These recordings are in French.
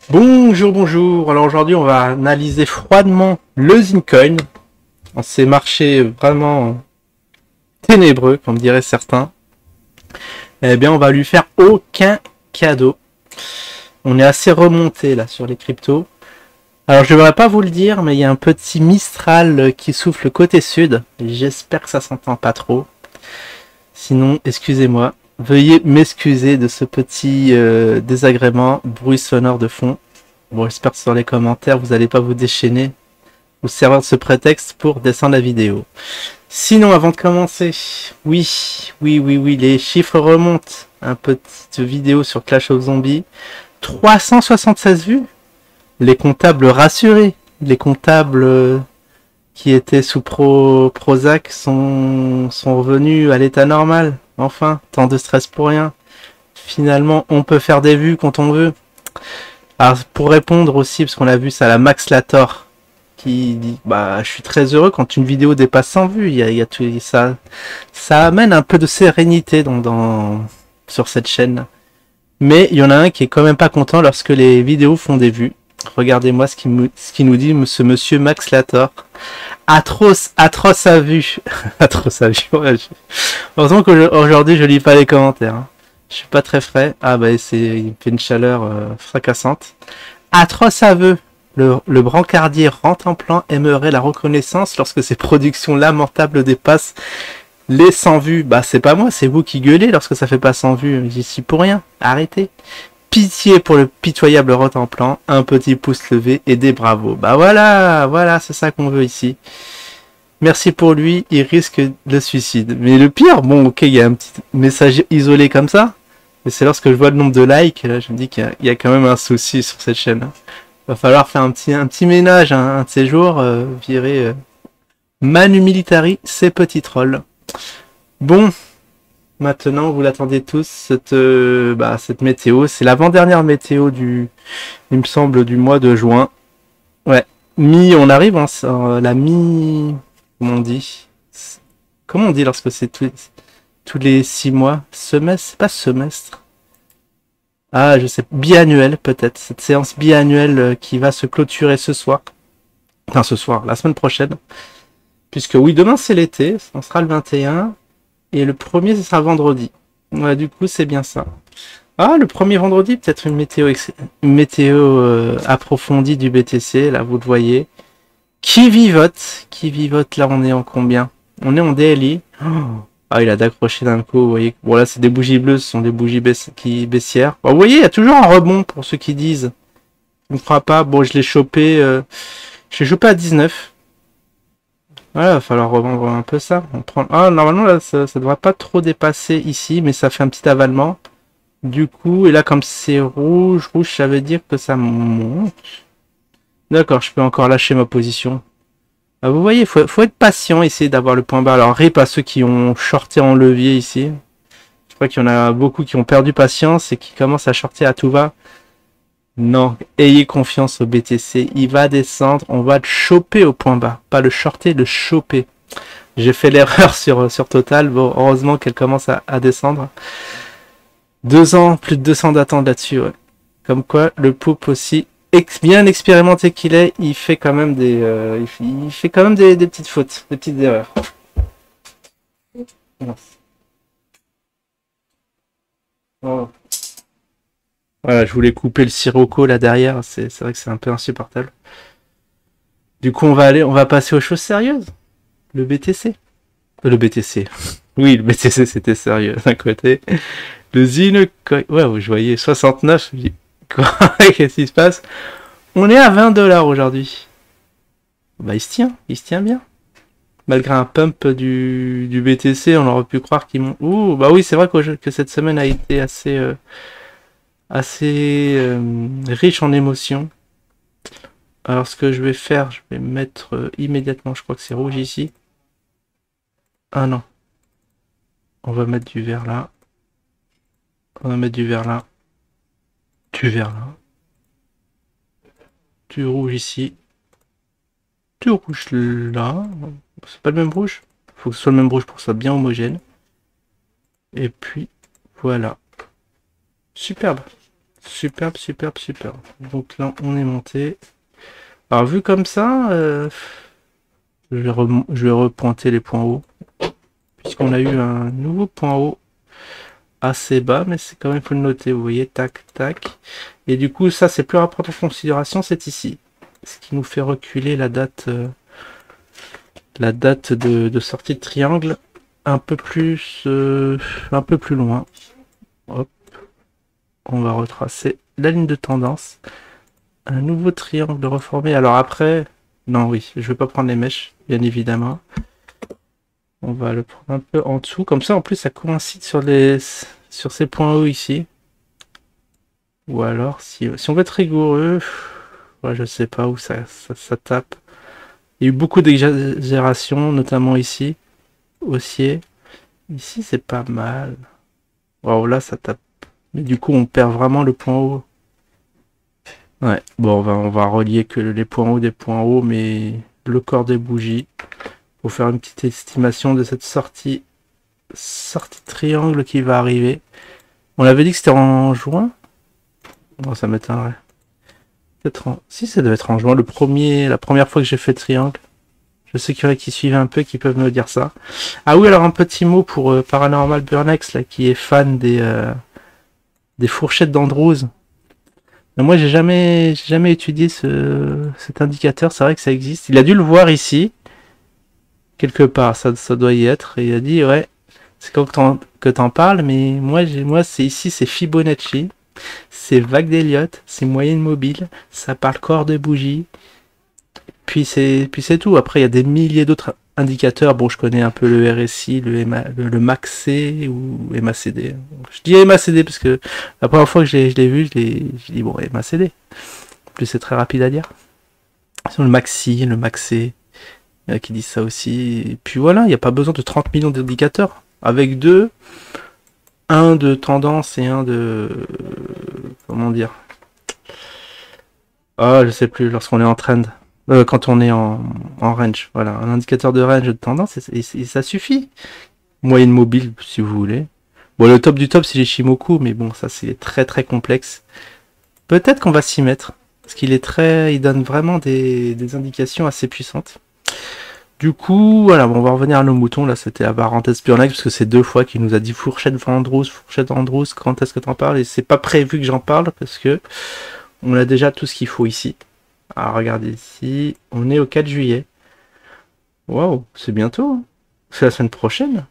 Bonjour, bonjour. Alors aujourd'hui, on va analyser froidement le Zincoin en ces marchés vraiment ténébreux, comme diraient certains. Eh bien, on va lui faire aucun cadeau. On est assez remonté là sur les cryptos. Alors, je ne devrais pas vous le dire, mais il y a un petit Mistral qui souffle côté sud. J'espère que ça s'entend pas trop. Sinon, excusez-moi. Veuillez m'excuser de ce petit désagrément, bruit sonore de fond. Bon, j'espère que sur les commentaires, vous n'allez pas vous déchaîner ou servir de ce prétexte pour descendre la vidéo. Sinon, avant de commencer, oui, les chiffres remontent. Un petite vidéo sur Clash of Zombies. 376 vues. Les comptables rassurés. Les comptables qui étaient sous Prozac sont revenus à l'état normal. Enfin, tant de stress pour rien. Finalement, on peut faire des vues quand on veut. Alors, pour répondre aussi, parce qu'on a vu ça, la Max Lator, qui dit, bah, je suis très heureux quand une vidéo dépasse 100 vues. Il y a tout, ça amène un peu de sérénité sur cette chaîne. Mais il y en a un qui est quand même pas content lorsque les vidéos font des vues. Regardez-moi ce qu'il nous dit, ce monsieur Max Lator. Atroce à vue. Atroce à vue. Ouais, heureusement qu'aujourd'hui je lis pas les commentaires. Hein. Je suis pas très frais. Ah bah il fait une chaleur fracassante. Atroce aveu. Le brancardier rentre en plan aimerait la reconnaissance lorsque ses productions lamentables dépassent les 100 vues. Bah c'est pas moi, c'est vous qui gueulez lorsque ça fait pas 100 vues. J'y suis pour rien. Arrêtez. Pitié pour le pitoyable Rotenplan, un petit pouce levé et des bravos. Bah voilà, c'est ça qu'on veut ici. Merci pour lui, il risque le suicide. Mais le pire, bon ok, il y a un petit message isolé comme ça, mais c'est lorsque je vois le nombre de likes, là, je me dis qu'il y a quand même un souci sur cette chaîne. Va falloir faire un petit ménage, hein, un de ces jours, virer Manu Militari, ces petits trolls. Bon, maintenant, vous l'attendez tous, cette météo. C'est l'avant-dernière météo il me semble, du mois de juin. Ouais, on arrive, hein, la mi... Comment on dit? Comment on dit lorsque c'est tous les 6 mois? Semestre? C'est pas semestre. Ah, je sais, biannuel peut-être. Cette séance biannuelle qui va se clôturer ce soir. Enfin, ce soir, la semaine prochaine. Puisque oui, demain c'est l'été, on sera le 21. Et le premier, ce sera vendredi. Ouais, du coup, c'est bien ça. Ah, le premier vendredi, peut-être une météo approfondie du BTC. Là, vous le voyez. Qui vivote, là, on est en combien? On est en DLI. Oh. Ah, il a d'accrocher d'un coup, vous voyez. Bon, là, c'est des bougies bleues, ce sont des bougies baissières. Bon, vous voyez, il y a toujours un rebond pour ceux qui disent. Je ne crois pas. Bon, je l'ai chopé. Je l'ai chopé à 19. Voilà, va falloir revendre un peu ça. Ah, normalement, là, ça devrait pas trop dépasser ici, mais ça fait un petit avalement. Du coup, et là, comme c'est rouge, ça veut dire que ça monte. D'accord, je peux encore lâcher ma position. Ah, vous voyez, faut être patient, essayer d'avoir le point bas. Alors, rip à ceux qui ont shorté en levier ici. Je crois qu'il y en a beaucoup qui ont perdu patience et qui commencent à shorter à tout va. Non, ayez confiance au BTC, il va descendre, on va le choper au point bas. Pas le shorter, le choper. J'ai fait l'erreur sur Total, bon, heureusement qu'elle commence à descendre. 2 ans, plus de 200 d'attente là-dessus, ouais. Comme quoi, le poup aussi, bien expérimenté qu'il est, il fait quand même il fait quand même des petites fautes, des petites erreurs. Oh. Voilà, je voulais couper le sirocco là derrière, c'est vrai que c'est un peu insupportable. Du coup, on va passer aux choses sérieuses. Le BTC. Le BTC. Oui, le BTC c'était sérieux d'un côté. Le Zinecoin. Ouais, je voyais 69. Je dis, quoi? Qu'est-ce qui se passe? On est à 20 $ aujourd'hui. Bah, il se tient bien. Malgré un pump du BTC, on aurait pu croire qu'il monte. Ouh, bah oui, c'est vrai que cette semaine a été assez riche en émotions. Alors, ce que je vais faire, je vais mettre immédiatement, je crois que c'est rouge ici. Ah non. On va mettre du vert là. On va mettre du vert là. Du vert là. Du rouge ici. Du rouge là. C'est pas le même rouge. Faut que ce soit le même rouge pour que ce soit bien homogène. Et puis, voilà. Superbe. Superbe, superbe, superbe. Donc là, on est monté. Alors, vu comme ça, je vais repointer les points hauts. Puisqu'on a eu un nouveau point haut assez bas, mais c'est quand même, faut le noter, vous voyez, tac, tac. Et du coup, ça, c'est plus à prendre en considération, c'est ici. Ce qui nous fait reculer la date de sortie de triangle un peu plus loin. Hop. On va retracer la ligne de tendance. Un nouveau triangle reformé. Alors après, non, oui, je vais pas prendre les mèches, bien évidemment. On va le prendre un peu en dessous. Comme ça, en plus, ça coïncide sur ces points hauts ici. Ou alors, si on veut être rigoureux, ouais, je sais pas où ça tape. Il y a eu beaucoup d'exagération, notamment ici, haussier. Ici, c'est pas mal. Wow, là, ça tape. Mais du coup, on perd vraiment le point haut. Ouais, bon, on va relier que les points hauts des points hauts, mais le corps des bougies. Pour faire une petite estimation de cette sortie triangle qui va arriver. On avait dit que c'était en juin. Bon, ça m'étonnerait. Peut-être en... Si, ça devait être en juin, la première fois que j'ai fait triangle. Je sais qu'il y en a qui suivent un peu, qui peuvent me dire ça. Ah oui, alors un petit mot pour Paranormal Burnex, là, qui est fan des fourchettes d'Andrews. Moi, j'ai jamais étudié cet indicateur. C'est vrai que ça existe. Il a dû le voir ici. Quelque part, ça doit y être. Et il a dit, ouais, c'est quand que t'en parles, mais moi c'est ici, c'est Fibonacci, c'est vague d'Elliott, c'est moyenne mobile, ça parle corps de bougie, puis c'est tout. Après, il y a des milliers d'autres indicateurs. Bon, je connais un peu le RSI, le MACD ou MACD. Je dis MACD parce que la première fois que je l'ai vu, j'ai dit bon, MACD. En plus, c'est très rapide à dire. Sur le MACI, le MACD. Il y en a qui disent ça aussi. Et puis voilà, il n'y a pas besoin de 30 millions d'indicateurs. Avec deux, un de tendance et un de... Comment dire? Ah, je sais plus, lorsqu'on est en trend. Quand on est en range. Voilà, un indicateur de range de tendance, et ça suffit. Moyenne mobile, si vous voulez. Bon, le top du top, c'est les Shimoku, mais bon, ça, c'est très très complexe. Peut-être qu'on va s'y mettre. Parce il donne vraiment des indications assez puissantes. Du coup, voilà, bon, on va revenir à nos moutons. Là, c'était la parenthèse Burnex, parce que c'est 2 fois qu'il nous a dit fourchette Andrews, quand est-ce que t'en parles? Et c'est pas prévu que j'en parle, parce que on a déjà tout ce qu'il faut ici. Alors, regardez ici, on est au 4 juillet. Waouh, c'est bientôt. Hein. C'est la semaine prochaine.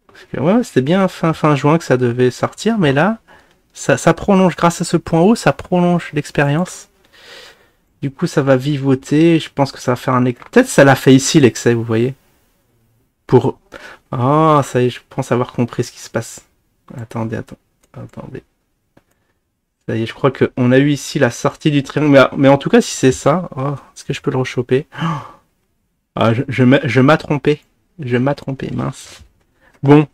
Parce que, ouais, c'était bien fin juin que ça devait sortir, mais là, ça prolonge, grâce à ce point haut, ça prolonge l'expérience. Du coup, ça va vivoter. Je pense que ça va faire un... Peut-être ça l'a fait ici, l'excès, vous voyez. Pour... Ah, ça y est, je pense avoir compris ce qui se passe. Attendez. Ça y est, je crois qu'on a eu ici la sortie du triangle. Mais en tout cas, si c'est ça... Oh, est-ce que je peux le rechoper? Ah, je m'ai trompé. Mince. Bon,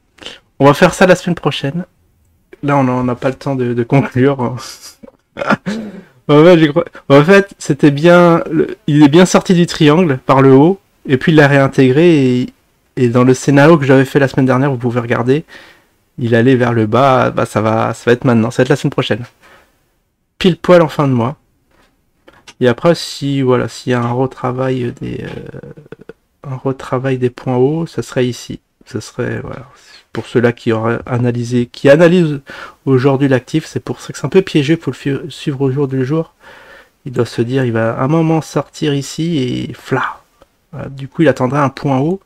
on va faire ça la semaine prochaine. Là, on n'a pas le temps de conclure. En fait, c'était bien. Il est bien sorti du triangle par le haut, et puis il l'a réintégré. Et dans le scénario que j'avais fait la semaine dernière, vous pouvez regarder, il allait vers le bas. Bah, ça va être maintenant. Ça va être la semaine prochaine. Pile poil en fin de mois. Et après, s'il y a un retravail des points hauts, ça serait ici. Ça serait voilà. Pour ceux-là qui analysent aujourd'hui l'actif, c'est pour ça que c'est un peu piégé, il faut le suivre au jour du jour. Il doit se dire, il va à un moment sortir ici et fla. Voilà. Du coup, il attendra un point haut,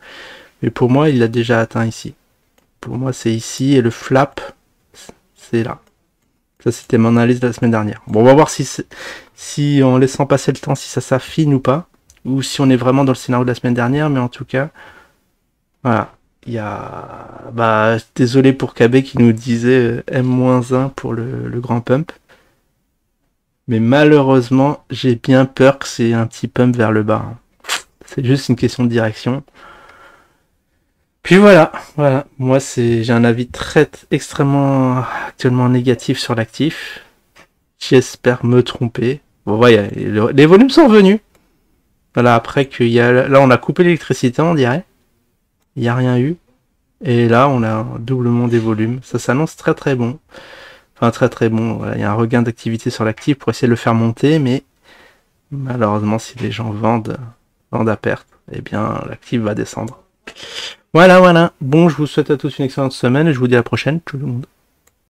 mais pour moi, il l'a déjà atteint ici. Pour moi, c'est ici et le flap, c'est là. Ça, c'était mon analyse de la semaine dernière. Bon, on va voir si en laissant passer le temps, si ça s'affine ou pas, ou si on est vraiment dans le scénario de la semaine dernière, mais en tout cas, voilà. Il y a... Bah, désolé pour KB qui nous disait M-1 pour le grand pump. Mais malheureusement, j'ai bien peur que c'est un petit pump vers le bas. C'est juste une question de direction. Puis voilà. Moi, j'ai un avis extrêmement actuellement négatif sur l'actif. J'espère me tromper. Bon, voilà, les volumes sont venus. Voilà, après là, on a coupé l'électricité, on dirait. Il n'y a rien eu. Et là, on a un doublement des volumes. Ça s'annonce très très bon. Enfin, très très bon. Voilà, il y a un regain d'activité sur l'actif pour essayer de le faire monter, mais malheureusement, si les gens vendent à perte, eh bien, l'actif va descendre. Voilà, voilà. Bon, je vous souhaite à tous une excellente semaine et je vous dis à la prochaine, tout le monde.